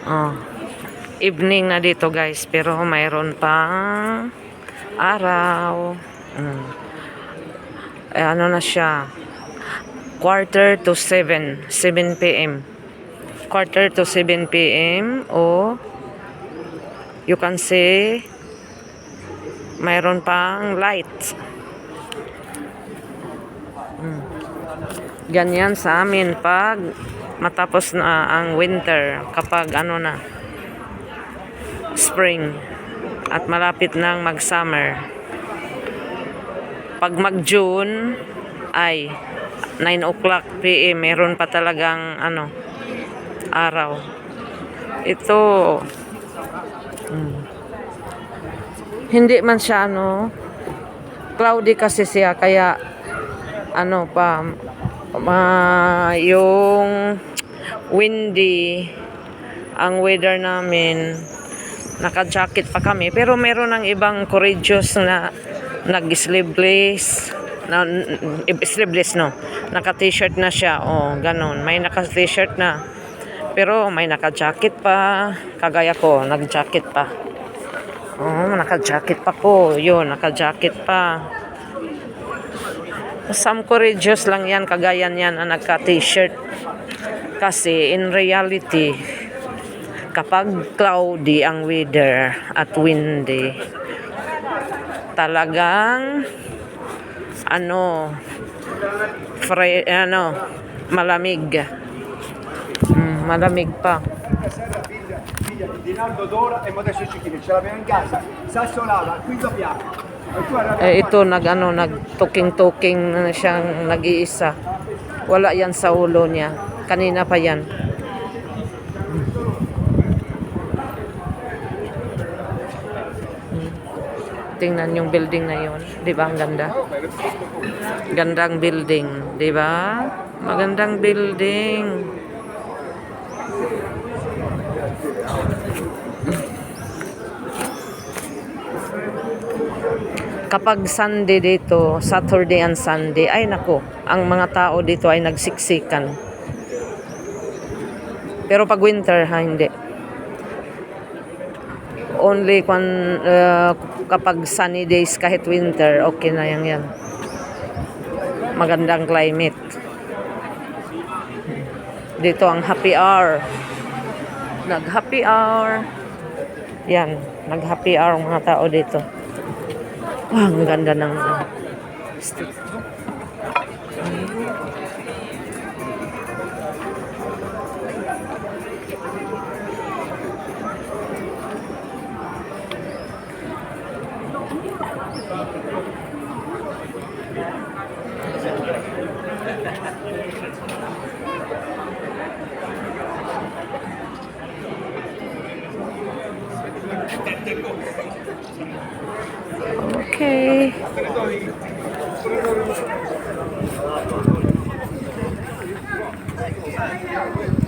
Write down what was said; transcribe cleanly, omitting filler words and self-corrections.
Oh, evening na dito guys, pero mayroon pang araw. Ano na siya? Quarter to 7 p.m. Quarter to 7 p.m. o you can say mayroon pang light. Ganyan sa amin pag matapos na ang winter, kapag ano na, spring at malapit nang mag-summer. Pag mag-June ay 9 o'clock p.m. meron pa talagang ano, araw. Ito hindi man siya ano, cloudy kasi siya, kaya ano pa, yung windy ang weather namin. Naka-jacket pa kami, pero meron ng ibang courageous na nag-sleeveless na sleeveless, no, naka-t-shirt na siya. Oh, ganun, may naka-t-shirt na pero may naka-jacket pa, kagaya ko, nag-jacket pa. Oh, naka-jacket pa ko, yun, naka-jacket pa. Some courageous lang yan, kagaya niyan na nagka-t-shirt. Kasi in reality, kapag cloudy ang weather at windy, talagang ano, malamig. Malamig pa. Ito nagtuking-tuking na siyang nag-iisa. Wala yan sa ulo niya. Kanina pa yan. Tingnan yung building na yun. Di ba ang ganda? Gandang building. Di ba? Magandang building. Kapag Sunday dito, Saturday and Sunday, ay nako, ang mga tao dito ay nagsiksikan. Pero pag winter, hindi. Only kapag sunny days, kahit winter, okay na yan. Magandang climate. Dito ang happy hour. Nag-happy hour. Yan, nag-happy hour ang mga tao dito. Wow, ang ganda ng okay.